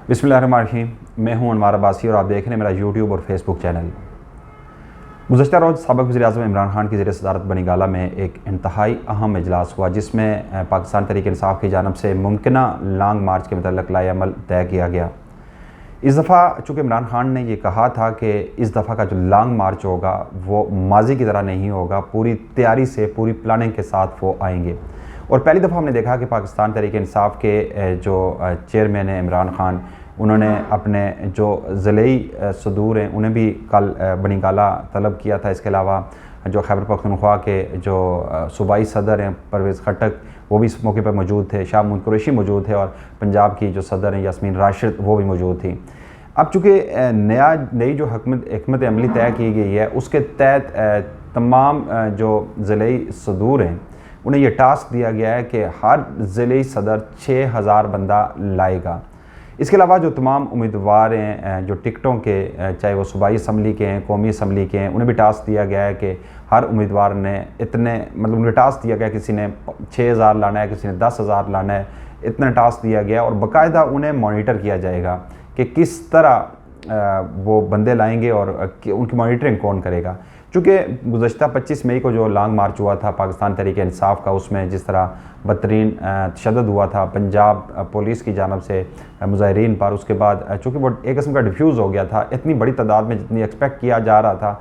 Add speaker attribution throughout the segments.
Speaker 1: बिस्मिल्लाहिर्रहमानिर्रहीम। मैं हूं अनवार अब्बासी और आप देख रहे हैं मेरा यूट्यूब और फेसबुक चैनल। गुज़श्ता रोज़ साबिक़ वज़ीर-ए-आज़म इमरान खान की ज़ेर सदारत बनी गाला में एक इंतहाई अहम इजलास हुआ, जिसमें पाकिस्तान तहरीक-ए-इंसाफ़ की जानिब से मुमकिना लॉन्ग मार्च के मतलब लाए अमल तय किया गया। इस दफ़ा चूँकि इमरान खान ने ये कहा था कि इस दफ़ा का जो लॉन्ग मार्च होगा वो माजी की तरह नहीं होगा, पूरी तैयारी से पूरी प्लानिंग के साथ वो आएंगे। और पहली दफ़ा हमने देखा कि पाकिस्तान तहरीक-ए-इंसाफ़ के जो चेयरमैन हैं इमरान खान, उन्होंने अपने जो ज़िले सदूर हैं उन्हें भी कल बनी गाला तलब किया था। इसके अलावा जो खैबर पख्तूनख्वा के जो सूबाई सदर हैं परवेज़ खट्टक, वो भी इस मौके पर मौजूद थे। शाह महमूद कुरैशी मौजूद थे और पंजाब की जो सदर हैं यास्मीन राशिद, वो भी मौजूद थी। अब चूँकि नई जो हिकमत अमली तय की गई है, उसके तहत तमाम जो ज़िले सदूर हैं उन्हें यह टास्क दिया गया है कि हर ज़िले सदर 6000 बंदा लाएगा। इसके अलावा जो तमाम उम्मीदवार हैं जो टिकटों के, चाहे वो सूबाई असम्बली के हैं, कौमी असम्बली के हैं, उन्हें भी टास्क दिया गया है कि हर उम्मीदवार ने इतने उन्हें टास्क दिया गया, किसी ने 6000 लाना है, किसी ने 10,000 लाना है, इतना टास्क दिया गया और बाकायदा उन्हें मॉनिटर किया जाएगा कि किस तरह वो बंदे लाएंगे और उनकी मॉनिटरिंग कौन करेगा। चूँकि गुज़श्ता 25 मई को जो लॉन्ग मार्च हुआ था पाकिस्तान तहरीक-ए-इंसाफ़ का, उसमें जिस तरह बदतरीन तशद्दुद हुआ था पंजाब पुलिस की जानब से मुज़ाहिरीन पर, उसके बाद चूँकि वो एक किस्म का डिफ्यूज़ हो गया था, इतनी बड़ी तादाद में जितनी एक्सपेक्ट किया जा रहा था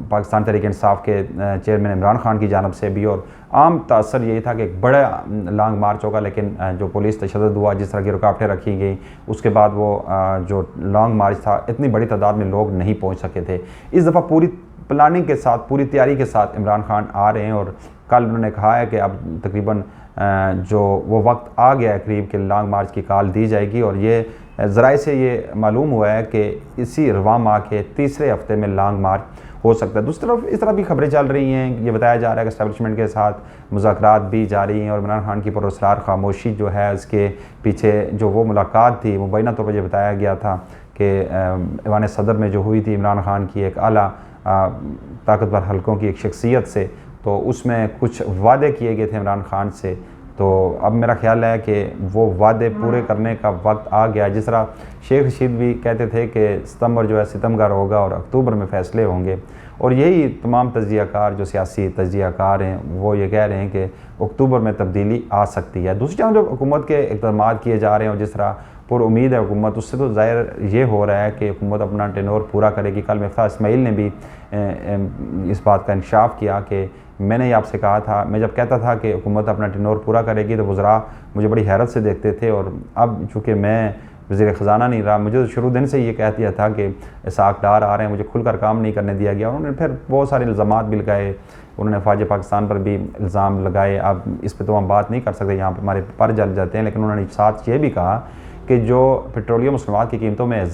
Speaker 1: पाकिस्तान तहरीक-ए-इंसाफ़ के चेयरमैन इमरान खान की जानब से भी, और आम तासर यही था कि एक बड़ा लॉन्ग मार्च होगा, लेकिन जो पुलिस तशद्दुद हुआ, जिस तरह की रुकावटें रखी गई, उसके बाद वो जो लॉन्ग मार्च था इतनी बड़ी तादाद में लोग नहीं पहुँच सके थे। इस दफ़ा पूरी प्लानिंग के साथ, पूरी तैयारी के साथ इमरान खान आ रहे हैं और कल उन्होंने कहा है कि अब तकरीबन जो वो वक्त आ गया है करीब के लॉन्ग मार्च की कॉल दी जाएगी। और ये ज़राए से ये मालूम हुआ है कि इसी रवां माह के तीसरे हफ्ते में लॉन्ग मार्च हो सकता है। दूसरी तरफ इस तरह भी खबरें चल रही हैं, ये बताया जा रहा है कि एस्टैब्लिशमेंट के साथ मुज़ाकरात भी जारी हैं और इमरान खान की पुरअसरार खामोशी जो है, उसके पीछे जो वो मुलाकात थी, मुबैना तौर पर यह बताया गया था कि ऐवान सदर में जो हुई थी इमरान खान की एक आला ताकतवर हलकों की एक शख्सियत से, तो उसमें कुछ वादे किए गए थे इमरान खान से। तो अब मेरा ख्याल है कि वो वादे पूरे करने का वक्त आ गया। जिस तरह शेख रशीद भी कहते थे कि सितंबर जो है सितमगार होगा और अक्टूबर में फ़ैसले होंगे, और यही तमाम तज्ज़ियाकार जो सियासी तज्ज़ियाकार हैं वो ये कह रहे हैं कि अक्टूबर में तब्दीली आ सकती है। दूसरी तरफ जो हुकूमत के इक़दाम किए जा रहे हैं और जिस तरह पुर उम्मीद है हुकूमत, उससे तो ज़ाहिर ये हो रहा है कि हुकूमत अपना टेनोर पूरा करेगी। कल मिफ्ताह इस्माइल ने भी इस बात का इंकशाफ किया कि मैंने ये आपसे कहा था, मैं जब कहता था कि हुकूमत अपना टेनोर पूरा करेगी तो वज़रा मुझे बड़ी हैरत से देखते थे, और अब चूँकि मैं वज़ीर ख़ज़ाना नहीं रहा, मुझे तो शुरू दिन से ये कह दिया था कि इसाक़ डार आ रहे हैं, मुझे खुलकर काम नहीं करने दिया गया। उन्होंने फिर बहुत सारे इल्ज़ामात भी लगाए, उन्होंने फ़ौज पाकिस्तान पर भी इल्ज़ाम लगाए। अब इस पर तो हम बात नहीं कर सकते, यहाँ पर हमारे पर जल जाते हैं, लेकिन उन्होंने साथ ये भी कहा कि जो पेट्रोलियम मसनूआत की कीमतों में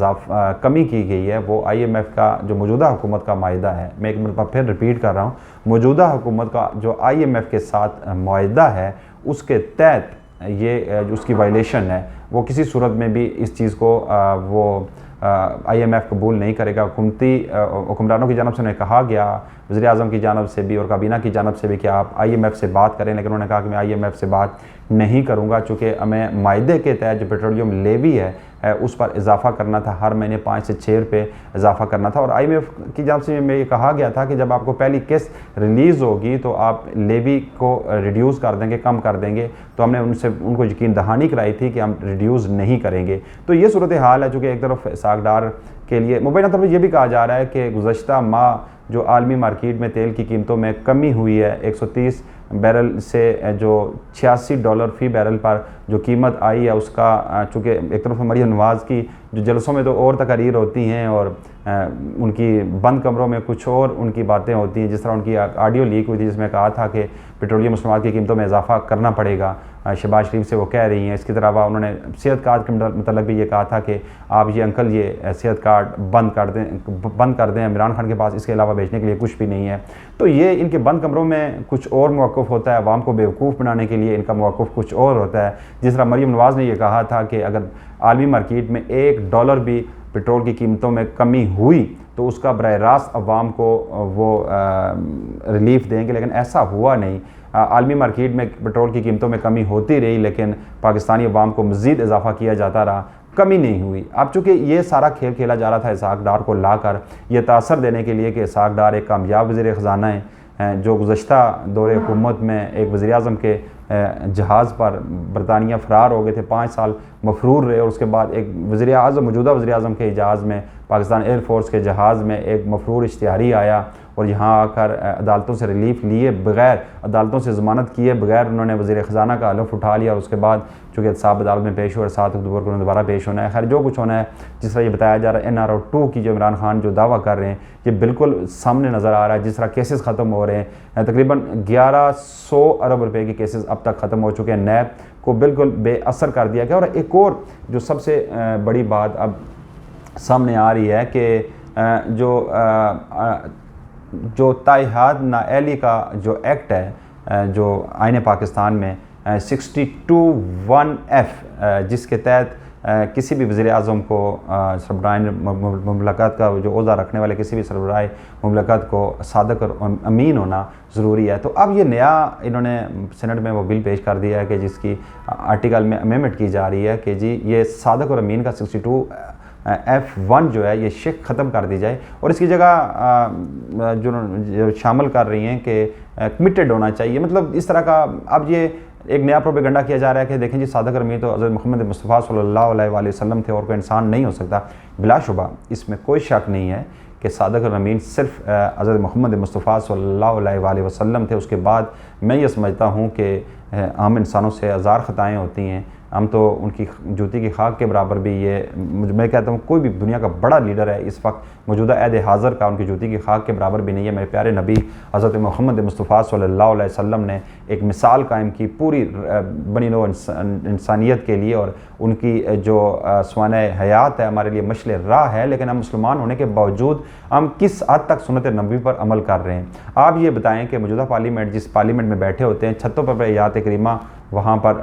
Speaker 1: कमी की गई है वो IMF का जो मौजूदा हुकूमत का माहिदा है, मैं एक मरतबा फिर रिपीट कर रहा हूँ, मौजूदा हुकूमत का जो IMF के साथ माहिदा है उसके तहत ये जो उसकी वायलेशन है वो किसी सूरत में भी इस चीज़ को वो IMF कबूल नहीं करेगा। हुक्मरानों की जानब से उन्हें कहा गया, वज़ीर-ए-आज़म की जानब से भी और काबीना की जानब से भी, कि आप IMF से बात करें, लेकिन उन्होंने कहा कि मैं IMF से बात नहीं करूंगा, चूँकि हमें मायदे के तहत जो पेट्रोलियम लेवी है उस पर इजाफ़ा करना था, हर महीने 5 से 6 रुपये इजाफ़ा करना था। और IMF की जानब से में ये कहा गया था कि जब आपको पहली किस्त रिलीज़ होगी तो आप लेवी को रिड्यूस कर देंगे, कम कर देंगे। तो हमने उनको यकीन दहानी कराई थी कि हम रिड्यूस नहीं करेंगे। तो ये सूरत हाल है। चूँकि एक तरफ इसाक़ डार के लिए मुबैना तौर पर यह भी कहा जा रहा है कि गुज़श्ता माह जो आलमी मार्केट में तेल की कीमतों में कमी हुई है, 130 बैरल से जो $86 फ़ी बैरल पर जो कीमत आई है उसका, चूँकि एक तरफ मरियम नवाज़ की जो जलसों में तो और तकारीर होती हैं और उनकी बंद कमरों में कुछ और उनकी बातें होती हैं, जिस तरह उनकी ऑडियो लीक हुई थी जिसमें कहा था कि पेट्रोलियम मसनूआत की कीमतों में इजाफ़ा करना पड़ेगा, शहबाज शरीफ से वो कह रही हैं। इसके अलावा उन्होंने सेहत कार्ड के मतलब भी ये कहा था कि आप ये अंकल ये सेहत कार्ड बंद कर दें, इमरान खान के पास इसके अलावा भेजने के लिए कुछ भी नहीं है। तो ये इनके बंद कमरों में कुछ और मौक़िफ़ होता है, अवाम को बेवकूफ़ बनाने के लिए इनका मौक़िफ़ कुछ और होता है। जिस तरह मरियम नवाज़ ने यह कहा था कि अगर आलमी मार्केट में $1 भी पेट्रोल की कीमतों में कमी हुई तो उसका बराह रास्त अवाम को वो रिलीफ़ देंगे, लेकिन ऐसा हुआ नहीं। आलमी मार्केट में पेट्रोल की कीमतों में कमी होती रही, लेकिन पाकिस्तानी अवाम को मज़ीद इजाफ़ा किया जाता रहा। कमी नहीं हुई। अब चूँकि ये सारा खेल खेला जा रहा था इसहाक डार को लाकर ये तासर देने के लिए कि इसहाक डार एक कामयाब वज़ीर ख़ज़ाना है जो गुज़श्ता दौरे हुकूमत में एक वज़ीर आज़म के जहाज़ पर बरतानिया फ़रार हो गए थे, 5 साल मफरूर रहे और उसके बाद एक वज़ीर आज़म मौजूदा वज़ीर आज़म के जहाज़ में पाकिस्तान एयरफोर्स के जहाज़ में एक मफरूर इश्तिहारी आया और यहाँ आकर अदालतों से रिलीफ लिए बगैर, अदालतों से ज़मानत किए बगैर उन्होंने वज़ीर ख़ज़ाना का हलफ उठा लिया और उसके बाद चूँकि साहब अदालत में पेश हुए 7 अक्टूबर को दोबारा पेश होना है। खैर जो कुछ होना है, जिस तरह ये बताया जा रहा है NRO 2 की जो इमरान खान जो दावा कर रहे हैं ये बिल्कुल सामने नज़र आ रहा है। जिस तरह केसेस ख़त्म हो रहे हैं, तकरीबन 1100 अरब रुपए के केसेस अब तक ख़त्म हो चुके हैं, नैब को बिल्कुल बेअसर कर दिया गया। और एक और जो सबसे बड़ी बात अब सामने आ रही है कि जो ताइहाद नाअहली का जो एक्ट है जो आईन पाकिस्तान में 62(1)(f जिसके तहत किसी भी वज़ीर आज़म को सरबराह मुमलकत का जो ओहदा रखने वाले किसी भी सरबराह मुमलकत को सादक और अमीन होना ज़रूरी है। तो अब ये नया इन्होंने सेनेट में वो बिल पेश कर दिया है कि जिसकी आर्टिकल में अमेंडमेंट की जा रही है कि जी ये सादक और अमीन का 62(f)(1) जो है ये शेख ख़त्म कर दी जाए और इसकी जगह जो शामिल कर रही हैं कि कमिटेड होना चाहिए। मतलब इस तरह का अब ये एक नया प्रोपेगेंडा किया जा रहा है कि देखें जी सादक और अमीन तो हज़रत मोहम्मद मुस्तफ़ा सल्लल्लाहु अलैहि वसल्लम थे और कोई इंसान नहीं हो सकता। बिलाशुबा इसमें कोई शक नहीं है कि सादक और अमीन सिर्फ हज़रत मोहम्मद मुस्तफ़ा सल्लल्लाहु अलैहि वसल्लम थे। उसके बाद मैं ये समझता हूँ कि आम इंसानों से हज़ार ख़ताएँ होती हैं, हम तो उनकी जूती की खाक के बराबर भी ये मैं कहता हूँ कोई भी दुनिया का बड़ा लीडर है इस वक्त मौजूदा अहद हाज़र का उनकी जूती की खाक के बराबर भी नहीं है। मेरे प्यारे नबी हज़रत मोहम्मद मुस्तफ़ा सल्लल्लाहु अलैहि वसल्लम ने एक मिसाल कायम की पूरी बनी नौ इंसानियत के लिए और उनकी जो स्वाने हयात है हमारे लिए मशल राह है। लेकिन हम मुसलमान होने के बावजूद हम किस हद तक सुन्नत नबी पर अमल कर रहे हैं। आप ये बताएं कि मौजूदा पार्लियामेंट जिस पार्लियामेंट में बैठे होते हैं छतों पर आयात करीमा वहाँ पर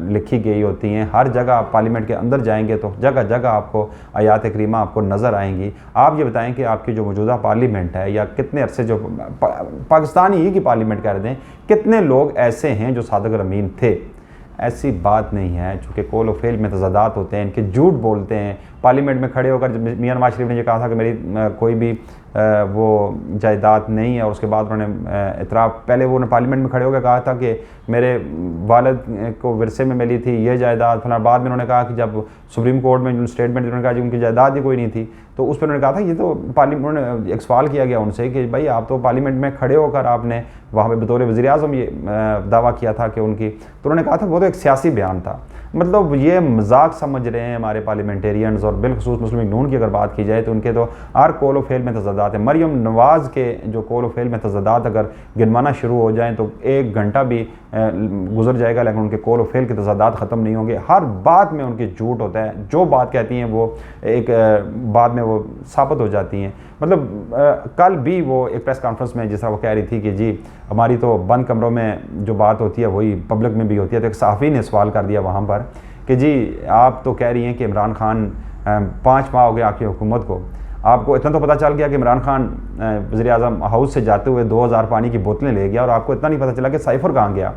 Speaker 1: लिखी गई होती हैं। हर जगह आप पार्लियामेंट के अंदर जाएंगे तो जगह जगह आपको आयात करीमा आपको नज़र आएंगी। आप ये बताएं कि आपकी जो मौजूदा पार्लियामेंट है या कितने अरसे जो पाकिस्तानी ही की पार्लियामेंट कर दें कितने लोग ऐसे हैं जो सादक और अमीन थे। ऐसी बात नहीं है, चूँकि कौल व फ़ेल में तज़ादात होते हैं, इनके झूठ बोलते हैं। पार्लियामेंट में खड़े होकर मियां नवाज शरीफ ने ये कहा था कि मेरी कोई भी वो जायदाद नहीं है और उसके बाद उन्होंने इतराफ़ पहले वो पार्लियामेंट में खड़े होकर कहा था कि मेरे वालिद को विरसे में मिली थी ये जायदाद फलां। बाद में उन्होंने कहा कि जब सुप्रीम कोर्ट में स्टेटमेंट उन्होंने कहा कि उनकी जायदाद ही कोई नहीं थी तो उस पर उन्होंने कहा था ये तो पार्लियामेंट एक सवाल किया गया उनसे कि भाई आप तो पार्लियामेंट में खड़े होकर आपने वहाँ पे बतौर वज़ीर आज़म ये दावा किया था कि उनकी, तो उन्होंने कहा था वो तो एक सियासी बयान था। मतलब ये मजाक समझ रहे हैं हमारे पार्लियामेंटेरियंस। और बिलखसूस मुस्लिम लीग नून की अगर बात की जाए तो उनके तो हर कौल व फ़ेल में तज़ादात है। मरियम नवाज़ के जो कौल व फ़ेल में तज़ादात अगर गिनवाना शुरू हो जाएँ तो 1 घंटा भी गुजर जाएगा लेकिन उनके कौल व फ़ेल के तज़ादात ख़त्म नहीं होंगे। हर बात में उनकी झूठ होता है, जो बात कहती हैं वो एक बाद में वो साबित हो जाती हैं। मतलब कल भी वो एक प्रेस कॉन्फ्रेंस में जिस तरह वो कह रही थी कि जी हमारी तो बंद कमरों में जो बात होती है वही पब्लिक में भी होती है। तो एक सहाफ़ी ने सवाल कर दिया वहाँ पर कि जी आप तो कह रही हैं कि इमरान खान 5 माह हो गए आपकी हुकूमत को, आपको इतना तो पता चल गया कि इमरान खान वज़ीर आज़म हाउस से जाते हुए 2000 पानी की बोतलें ले गया और आपको इतना नहीं पता चला कि साइफ़र कहाँ गया।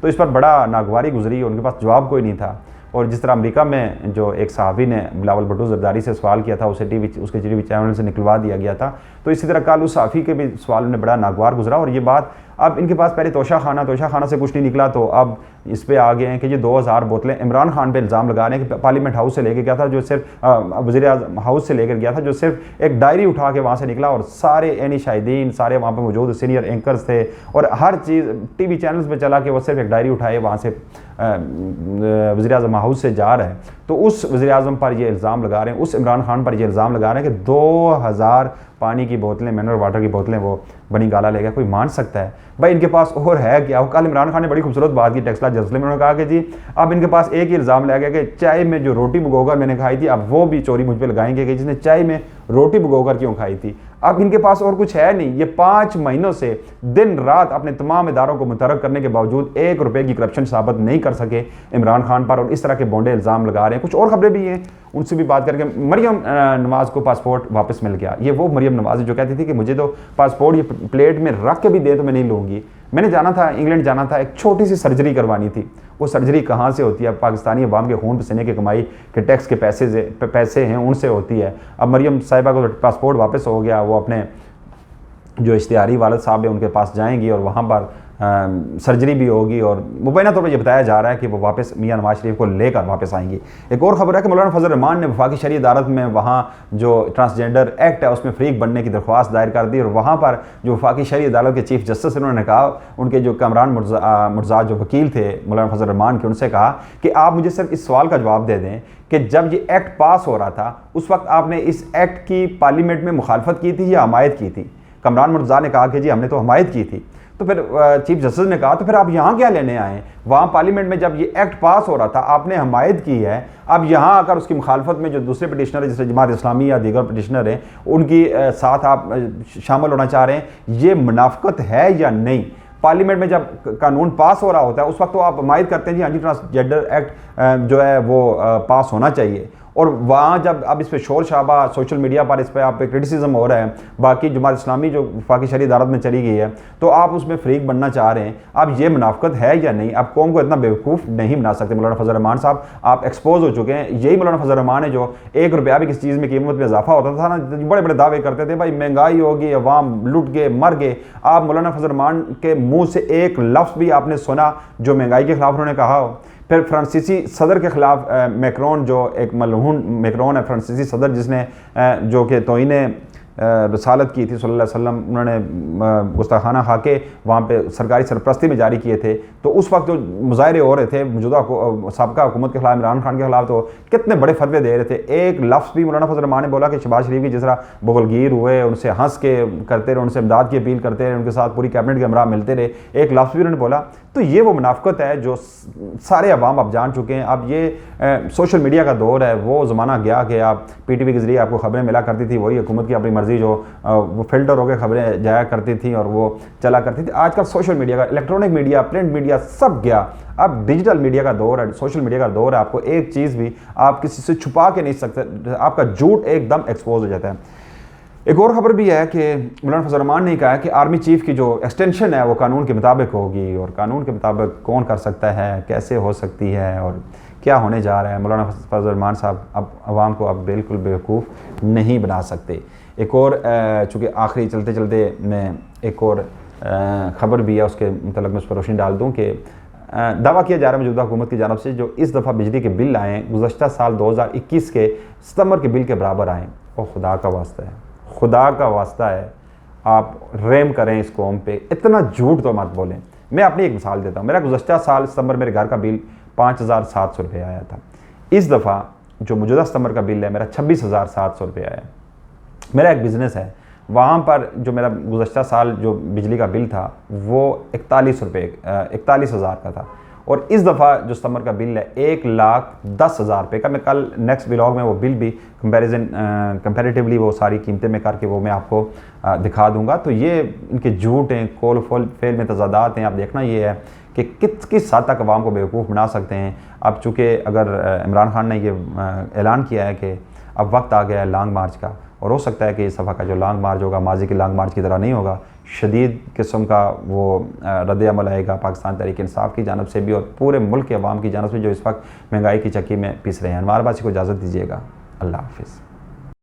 Speaker 1: तो इस पर बड़ा नागवारी गुजरी, उनके पास जवाब कोई नहीं था। और जिस तरह अमेरिका में जो एक सहाफ़ी ने बिलावल भुट्टो ज़रदारी से सवाल किया था उसे उसके टीवी चैनल से निकलवा दिया गया था, तो इसी तरह कल उस सहाफ़ी के भी सवाल में बड़ा नागवार गुजरा। और ये बात अब इनके पास पहले तोशा खाना से कुछ नहीं निकला तो अब इस पे आ गए हैं कि ये 2000 बोतलें इमरान खान पे इल्ज़ाम लगा रहे हैं कि पार्लियामेंट हाउस से लेकर गया था, जो सिर्फ वज़ीर आज़म हाउस से लेकर गया था, जो सिर्फ एक डायरी उठा के वहाँ से निकला और सारे एनी शाहिदीन सारे वहाँ पे मौजूद सीनियर एंकर्स थे और हर चीज़ टीवी चैनल्स पे चला कि वो सिर्फ एक डायरी उठाए वहाँ से वज़ीर आज़म हाउस से जा रहा है। तो उस वज़ीर आज़म पर ये इल्ज़ाम लगा रहे हैं, उस इमरान खान पर ये इल्ज़ाम लगा रहे हैं कि 2000 पानी की बोतलें मिनरल वाटर की बोतलें वो बनी गाला ले गया। कोई मान सकता है भाई इनके पास और है क्या? कल इमरान खान ने बड़ी खूबसूरत बात की टेक्सला जज्ले में, उन्होंने कहा कि जी अब इनके पास एक ही इल्ज़ाम लगा गया कि चाय में जो रोटी भिगोकर मैंने खाई थी अब वो भी चोरी मुझ पर लगाएंगे कि जिसने चाय में रोटी भिगोकर क्यों खाई थी। अब इनके पास और कुछ है नहीं। ये 5 महीनों से दिन रात अपने तमाम इदारों को मुतरक करने के बावजूद 1 रुपये की करप्शन साबित नहीं कर सके इमरान खान पर और इस तरह के बोंडे इल्ज़ाम लगा रहे हैं। कुछ और खबरें भी हैं, उनसे भी बात करके मरियम नवाज़ को पासपोर्ट वापस मिल गया। ये वो मरियम नवाज़ जो कहती थी कि मुझे तो पासपोर्ट ये प्लेट में रख के भी दे तो मैं नहीं लूँगी। मैंने जाना था, इंग्लैंड जाना था, एक छोटी सी सर्जरी करवानी थी। वो सर्जरी कहाँ से होती है? पाकिस्तानी अवाम के खून पसीने की कमाई के टैक्स के पैसे हैं, उनसे होती है। अब मरियम साहिबा को पासपोर्ट वापस हो गया, वो अपने जो इश्तिहारी वालिद साहब हैं उनके पास जाएंगी और वहाँ पर सर्जरी भी होगी, और मुबैना तौर पर यह बताया जा रहा है कि वो वापस मियां नवाज शरीफ को लेकर वापस आएंगी। एक और ख़बर है कि मौलाना फजल रहमान ने वफाकी शरई अदालत में वहाँ जो ट्रांसजेंडर एक्ट है उसमें फ़रीक बनने की दरख्वास्त दायर कर दी, और वहाँ पर जो वफाकी शरई अदालत के चीफ जस्टिस उन्होंने कहा, उनके जो कामरान मुर्जा जो वकील थे मौलाना फजल रहमान के, उनसे कहा कि आप मुझे सिर्फ इस सवाल का जवाब दे दें कि जब ये एक्ट पास हो रहा था उस वक्त आपने इस एक्ट की पार्लियामेंट में मुखालफत की थी या हमायत की थी? कामरान मुर्जा ने कहा कि जी हमने तो हमायत की थी। तो फिर चीफ जस्टिस ने कहा तो फिर आप यहाँ क्या लेने आए? वहाँ पार्लियामेंट में जब ये एक्ट पास हो रहा था आपने हमायत की है, अब यहाँ आकर उसकी मुखालफत में जो दूसरे पटिशनर है जैसे जमात इस्लामी या दीगर पटिशनर हैं उनकी साथ आप शामिल होना चाह रहे हैं, ये मुनाफकत है या नहीं? पार्लियामेंट में जब कानून पास हो रहा होता है उस वक्त तो आप हमायत करते हैं जी हाँ जी ट्रांसजेंडर एक्ट जो है वो पास होना चाहिए, और वहाँ जब अब इस पर शोर शराबा सोशल मीडिया पर इस पर आप पे क्रिटिसिज्म हो रहा है, बाकी जमात इस्लामी जो वफाकी शरई अदालत में चली गई है तो आप उसमें फ़रीक बनना चाह रहे हैं, अब ये मुनाफकत है या नहीं? आप कौम को इतना बेवकूफ़ नहीं बना सकते। मौलाना फजल रहमान साहब आप एक्सपोज हो चुके हैं। यही मौलाना फजल रहमान है जो 1 रुपया भी किसी चीज़ में कीमत में इजाफा होता था ना, बड़े बड़े दावे करते थे भाई महंगाई होगी, अवाम लुट गए मर गए। आप मौलाना फजल रहमान के मुँह से एक लफ्ज़ भी आपने सुना जो महंगाई के खिलाफ उन्होंने कहा हो? फिर फ्रांसीसी सदर के ख़िलाफ़ मैक्रोन जो एक मलहून मैक्रोन है फ्रांसीसी सदर जिसने जो कि तौहीन रसालत की थी सल्लल्लाहु अलैहि वसल्लम, उन्होंने गुस्ताखाना खाके वहाँ पे सरकारी सरपरस्ती में जारी किए थे, तो उस वक्त जो मुजाहरे हो रहे थे मौजूदा साबका हुकूमत के खिलाफ इमरान खान के खिलाफ तो कितने बड़े फतवे दे रहे थे। एक लफ्ज़ भी मौलाना फजल रहमान ने बोला कि शहबाज शरीफ की जिस तरह बगलगीर हुए, उनसे हंस के करते रहे, उनसे इमदाद की अपील करते रहे, उनके साथ पूरी कैबिनेट के हमरा मिलते रहे, एक लफ्ज़ भी उन्होंने बोला। तो ये वो मुनाफकत है जो सारे अवाम अब जान चुके हैं। अब ये सोशल मीडिया का दौर है, वो ज़माना गया कि आप PTV के ज़रिए आपको ख़बरें मिला करती थी, वही हुकूमत की अपनी मर्ज़ी जो वो फ़िल्टर होकर ख़बरें जाया करती थी और वो चला करती थी। आजकल सोशल मीडिया का, इलेक्ट्रॉनिक मीडिया, प्रिंट मीडिया सब गया, अब डिजिटल मीडिया का दौर है, सोशल मीडिया का दौर है। आपको एक चीज़ भी आप किसी से छुपा के नहीं सकते, आपका झूठ एकदम एक्सपोज हो जाता है। एक और ख़बर भी है कि मौलाना फजल रहमान ने कहा कि आर्मी चीफ़ की जो एक्सटेंशन है वो कानून के मुताबिक होगी, और कानून के मुताबिक कौन कर सकता है, कैसे हो सकती है और क्या होने जा रहा है। मौलाना फजल रहमान साहब अब आवाम को अब बिल्कुल बेवकूफ़ नहीं बना सकते। एक और चूँकि आखिरी चलते चलते मैं एक और ख़बर भी है उसके मतलब मैं उस पर रोशनी डाल दूँ कि दावा किया जा रहा है मौजूदा हुकूमत की जानब से जो इस दफ़ा बिजली के बिल आए गुज़श्ता साल 2021 के सितंबर के बिल के बराबर आए। और खुदा का वास्ता है, खुदा का वास्ता है, आप रहम करें इस कौम पे, इतना झूठ तो मत बोलें। मैं अपनी एक मिसाल देता हूँ, मेरा गुज़श्ता साल सितंबर मेरे घर का बिल 5,700 रुपये आया था। इस दफ़ा जो मौजूदा सितंबर का बिल है मेरा 26,700 रुपये आया। मेरा एक बिज़नेस है, वहाँ पर जो मेरा गुज़श्ता साल जो बिजली का बिल था वो 41,000 का था, और इस दफ़ा जो सितंबर का बिल है 1,10,000 रुपये का। मैं कल नेक्स्ट व्लॉग में वो बिल भी कंपैरेटिवली वो सारी कीमतें में करके वो मैं आपको दिखा दूंगा। तो ये इनके झूठ हैं, कौल फेल में तजादात हैं। आप देखना ये है कि किस हद तक अवाम को बेवकूफ़ बना सकते हैं। अब चूँकि अगर इमरान खान ने ये ऐलान किया है कि अब वक्त आ गया है लॉन्ग मार्च का, और हो सकता है कि इस दफ़ा का जो लॉन्ग मार्च होगा माजी के लॉन्ग मार्च की तरह नहीं होगा, शदीद किस्म का वो रद्द अमल आएगा पाकिस्तान तहरीक इंसाफ की जानब से भी और पूरे मुल्क के अवाम की जानब से जो इस वक्त महंगाई की चक्की में पिस रहे हैं। अनवार बासी को इजाज़त दीजिएगा। अल्लाह हाफ़िज़।